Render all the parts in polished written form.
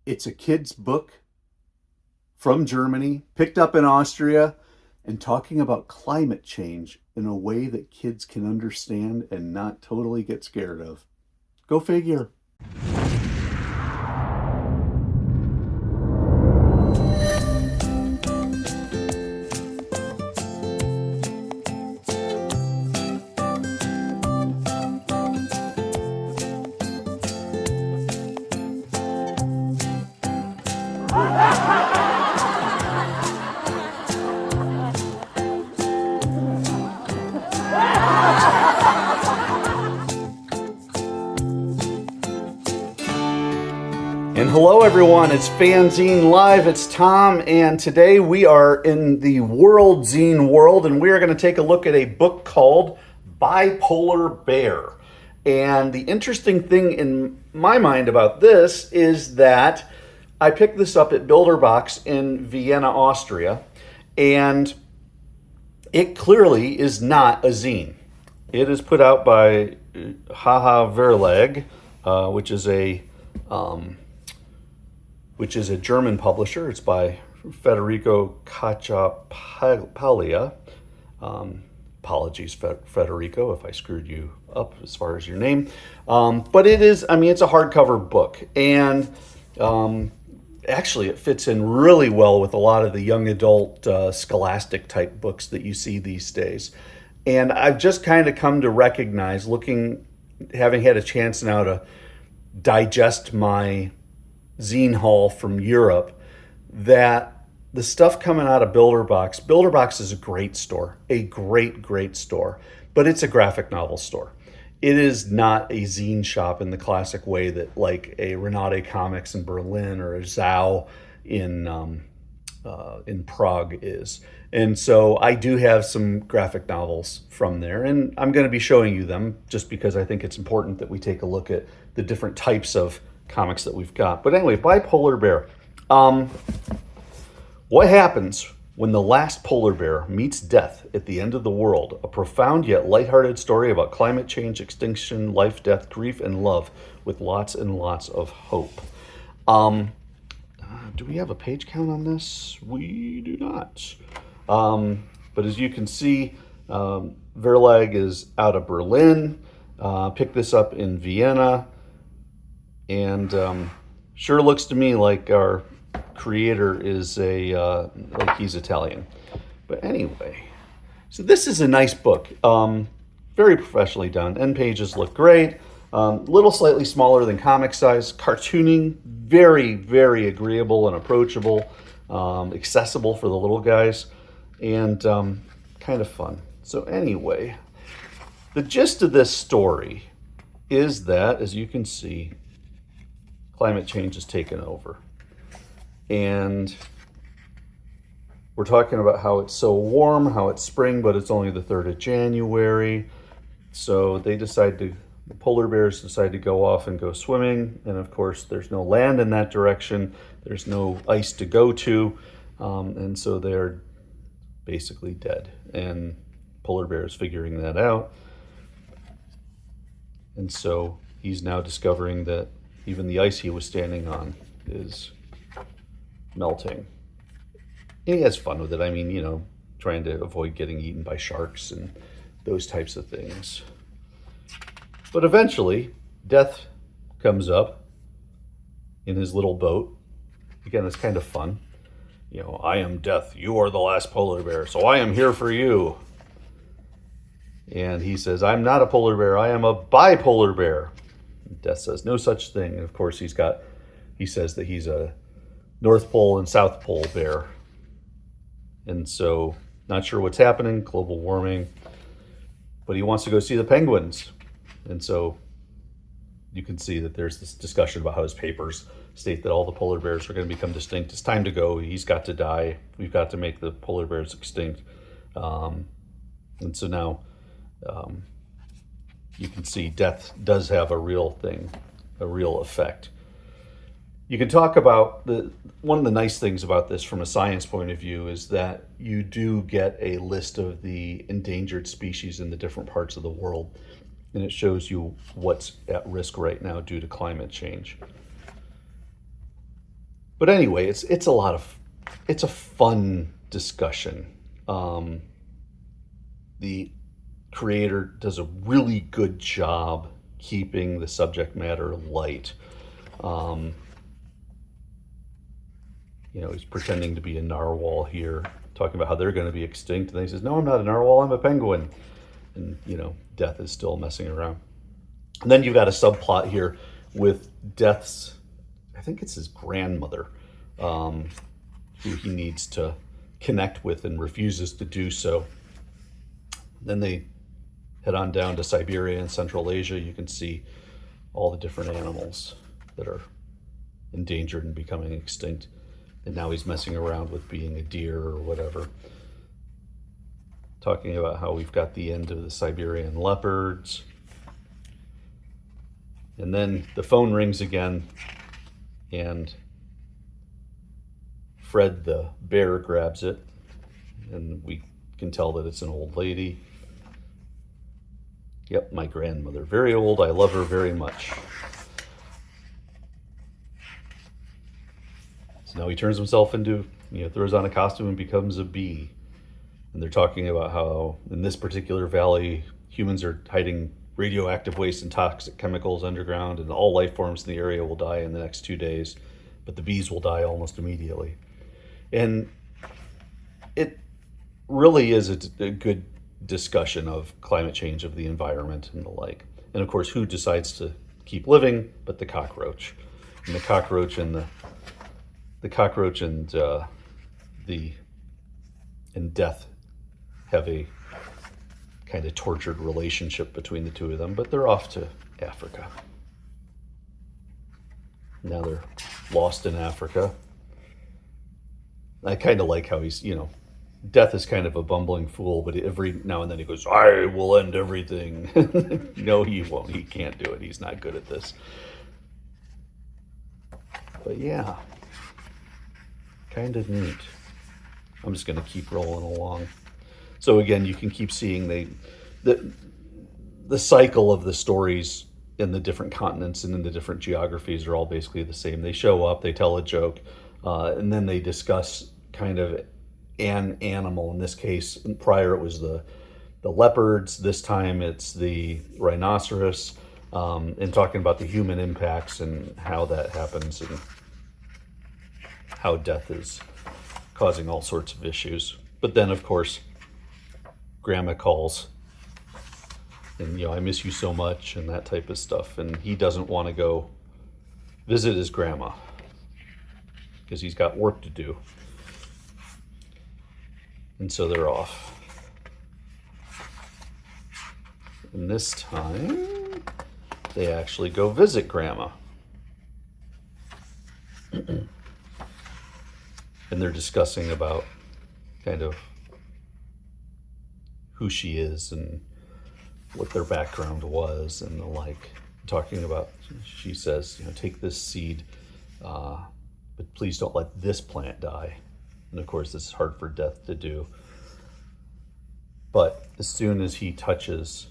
It's a kid's book from Germany, picked up in Austria, and talking about climate change in a way that kids can understand and not totally get scared of. Go figure. And hello everyone, it's FANzine Live, it's Tom, and today we are in the World Zine world, and we are going to take a look at a book called Bipolar Bear. And the interesting thing in my mind about this is that I picked this up at Bilderbox in Vienna, Austria, and it clearly is not a zine. It is put out by Verlag, which is a German publisher. It's by Federico Cacciapaglia. Apologies, Federico, if I screwed you up as far as your name. But it is, it's a hardcover book. And actually, it fits in really well with a lot of the young adult scholastic type books that you see these days. And I've just kind of come to recognize, having had a chance now to digest my zine haul from Europe, that the stuff coming out of Bilderbox is a great store, a great store, but it's a graphic novel store. It is not a zine shop in the classic way that like a Renate Comics in Berlin or a Zau in Prague is. And so I do have some graphic novels from there, and I'm going to be showing you them just because I think it's important that we take a look at the different types of comics that we've got. But anyway, Bipolar Bear. What happens when the last polar bear meets death at the end of the world? A profound yet lighthearted story about climate change, extinction, life, death, grief, and love, with lots and lots of hope. Do we have a page count on this? We do not. But as you can see, Verlag is out of Berlin. Picked this up in Vienna. And sure looks to me like our creator is like he's Italian. But anyway, so this is a nice book. Very professionally done. End pages look great. Little slightly smaller than comic size. Cartooning, very agreeable and approachable. Accessible for the little guys. And kind of fun. So anyway, the gist of this story is that, as you can see, climate change has taken over. And we're talking about how it's so warm, how it's spring, but it's only the 3rd of January. So the polar bears decide to go off and go swimming. And of course, there's no land in that direction. There's no ice to go to. And so they're basically dead. And polar bear is figuring that out. And so he's now discovering that even the ice he was standing on is melting. And he has fun with it. Trying to avoid getting eaten by sharks and those types of things. But eventually, death comes up in his little boat. Again, it's kind of fun. I am death. You are the last polar bear, so I am here for you. And he says, I'm not a polar bear. I am a bipolar bear. Death says no such thing. And of course, he says that he's a North Pole and South Pole bear. And so, not sure what's happening, global warming, but he wants to go see the penguins. And so, you can see that there's this discussion about how his papers state that all the polar bears are going to become extinct. It's time to go. He's got to die. We've got to make the polar bears extinct. And so now, you can see death does have a real thing, a real effect. You can talk about one of the nice things about this from a science point of view is that you do get a list of the endangered species in the different parts of the world, and it shows you what's at risk right now due to climate change. But anyway, it's a fun discussion. The creator does a really good job keeping the subject matter light. He's pretending to be a narwhal here, talking about how they're going to be extinct. And then he says, no, I'm not a narwhal, I'm a penguin. And, Death is still messing around. And then you've got a subplot here with Death's, I think it's his grandmother, who he needs to connect with and refuses to do so. Then they head on down to Siberia and Central Asia. You can see all the different animals that are endangered and becoming extinct. And now he's messing around with being a deer or whatever. Talking about how we've got the end of the Siberian leopards. And then the phone rings again, and Fred the bear grabs it, and we can tell that it's an old lady. Yep, my grandmother. Very old. I love her very much. So now he turns himself into, throws on a costume and becomes a bee. And they're talking about how in this particular valley, humans are hiding radioactive waste and toxic chemicals underground, and all life forms in the area will die in the next 2 days, but the bees will die almost immediately. And it really is a good discussion of climate change, of the environment and the like. And of course, who decides to keep living but the cockroach? And the cockroach and Death have a kind of tortured relationship between the two of them, but they're off to Africa. Now they're lost in Africa. I kind of like how he's, Death is kind of a bumbling fool, but every now and then he goes, I will end everything. No, he won't. He can't do it. He's not good at this. But yeah, kind of neat. I'm just going to keep rolling along. So again, you can keep seeing the cycle of the stories in the different continents and in the different geographies are all basically the same. They show up, they tell a joke, and then they discuss kind of an animal. In this case, prior it was the leopards. This time it's the rhinoceros, and talking about the human impacts and how that happens and how death is causing all sorts of issues. But then, of course, Grandma calls and, I miss you so much and that type of stuff. And he doesn't want to go visit his grandma because he's got work to do. And so they're off. And this time, they actually go visit Grandma. And they're discussing about kind of who she is and what their background was and the like. Talking about, she says, take this seed, but please don't let this plant die. And of course, this is hard for Death to do. But as soon as he touches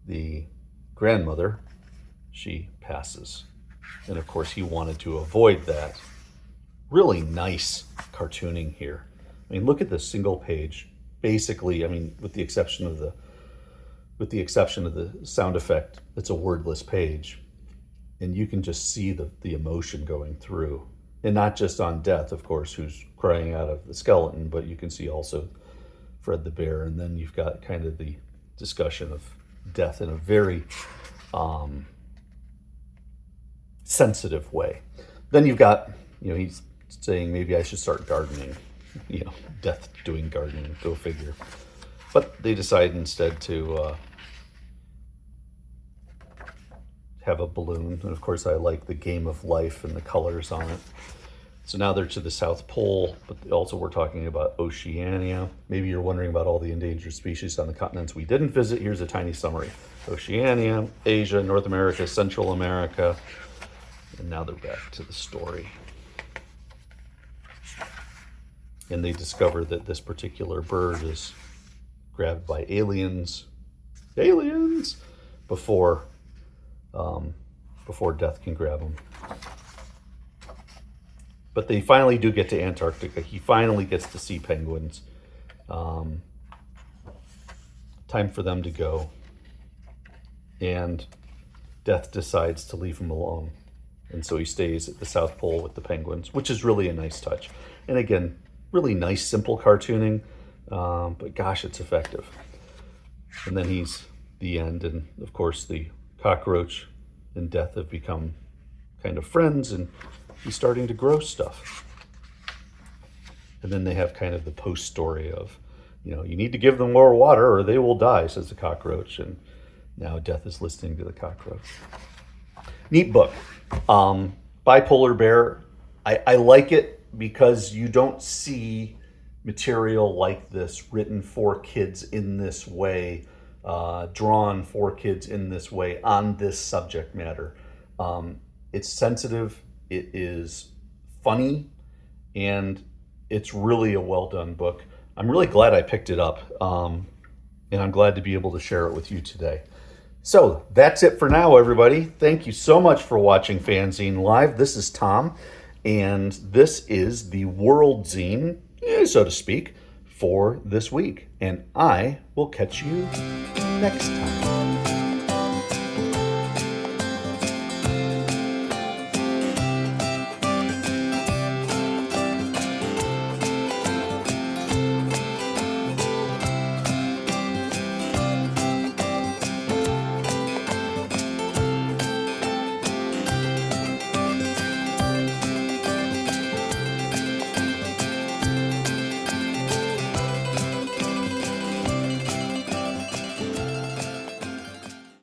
the grandmother, she passes. And of course, he wanted to avoid that. Really nice cartooning here. I mean, look at this single page. Basically, with the exception of the sound effect, it's a wordless page, and you can just see the emotion going through, and not just on Death, of course, who's crying out of the skeleton, but you can see also Fred the bear, and then you've got kind of the discussion of Death in a very sensitive way. Then you've got, he's saying maybe I should start gardening. Death doing gardening, go figure. But they decide instead to have a balloon. And of course, I like the game of life and the colors on it. So now they're to the South Pole, but also we're talking about Oceania. Maybe you're wondering about all the endangered species on the continents we didn't visit. Here's a tiny summary. Oceania, Asia, North America, Central America. And now they're back to the story. And they discover that this particular bird is grabbed by aliens, before Death can grab him. But they finally do get to Antarctica. He finally gets to see penguins. Time for them to go. And Death decides to leave him alone. And so he stays at the South Pole with the penguins, which is really a nice touch. And again, really nice, simple cartooning. But gosh, it's effective. And then he's the end. And of course, the cockroach and Death have become kind of friends, and he's starting to grow stuff. And then they have kind of the post story of, you need to give them more water or they will die, says the cockroach. And now Death is listening to the cockroach. Neat book. Bipolar Bear. I like it because you don't see material like this written for kids in this way, drawn for kids in this way on this subject matter. It's sensitive, it is funny, and it's really a well done book. I'm really glad I picked it up, and I'm glad to be able to share it with you today. So that's it for now, everybody. Thank you so much for watching FANzine Live. This is Tom, and this is the World Zine, so to speak, for this week. And I will catch you next time.